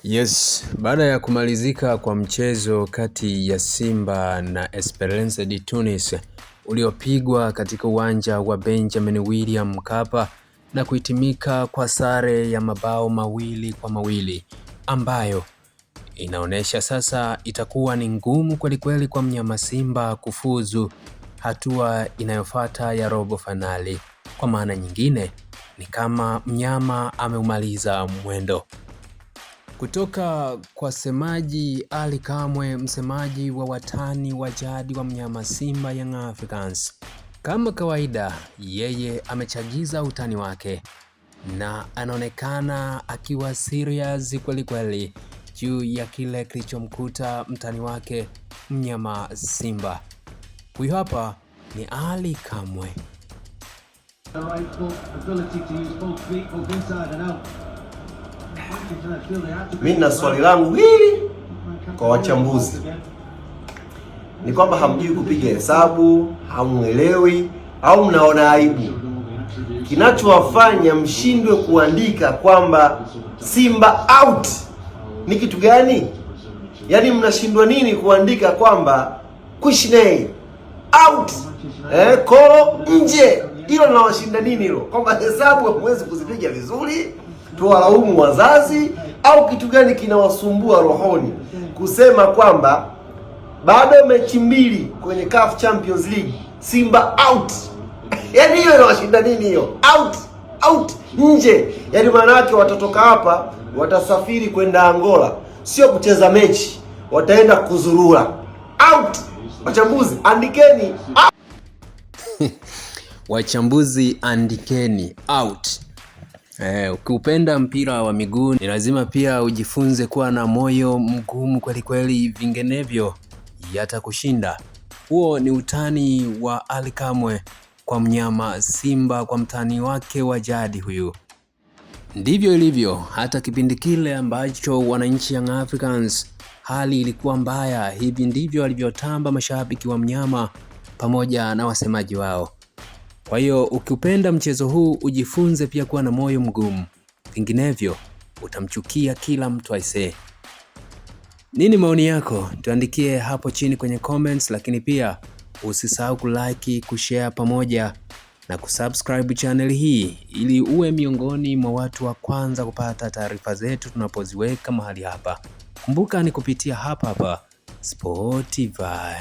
Yes, baada ya kumalizika kwa mchezo kati ya Simba na Esperance de Tunis uliopigwa katika uwanja wa Benjamin William Mkapa na kuhitimika kwa sare ya mabao 2-2 ambayo inaonesha sasa itakuwa ni ngumu kwelikweli kwa mnyama Simba kufuzu hatua inayofuata ya robo finali. Kwa maana nyingine ni kama mnyama ameumaliza mwendo. Kutoka kwa semaji Ali Kamwe, msemaji wa watani wa jadi wa mnyama Simba Young Africans. Kama kawaida, yeye amechagiza utani wake na anaonekana akiwa serious kweli juu ya kile kilichomkuta mtani wake mnyama Simba. Huyu hapa ni Ali Kamwe. Mimi na swali langu hili kwa wachambuzi ni kwamba hamjui kupiga hesabu, hamuelewi au mnaona aibu. Kinachowafanya mshindwe kuandika kwamba Simba out ni kitu gani? Yaani mnashindwa nini kuandika kwamba Kushney out, Kolo nje? Hilo linawashinda nini hilo? Kwamba hesabu hamwezi kuzipiga vizuri, tuwalaumu wazazi au kitu gani kinawasumbua rohoni kusema kwamba bado mechi 2 kwenye CAF Champions League Simba out? Yaani hiyo inawashinda nini hiyo? Out nje. Yaani maana yake watatoka hapa watasafiri kwenda Angola, sio kucheza mechi, wataenda kuzurura. Out. Wachambuzi andikeni Wachambuzi andikeni out. Ukiupenda mpira wa miguu ni lazima pia ujifunze kuwa na moyo mgumu kweli, vinginevyo yatakushinda. Huo ni utani wa Ali Kamwe kwa mnyama Simba, kwa mtani wake wa jadi huyu. Ndivyo ilivyo hata kipindi kile ambacho wananchi Young Africans hali ilikuwa mbaya, hivi ndivyo walivyotamba mashabiki wa mnyama pamoja na wasemaji wao. Kwa hiyo ukiupenda mchezo huu ujifunze pia kuwa na moyo mgumu, vinginevyo utamchukia kila mtu aisee. Nini maoni yako? Tuandikie hapo chini kwenye comments, lakini pia usisahau kulike, kushare pamoja na kusubscribe channel hii ili uwe miongoni mwa watu wa kwanza kupata taarifa zetu tunapoziweka mahali hapa. Kumbuka ni kupitia hapa Spotify.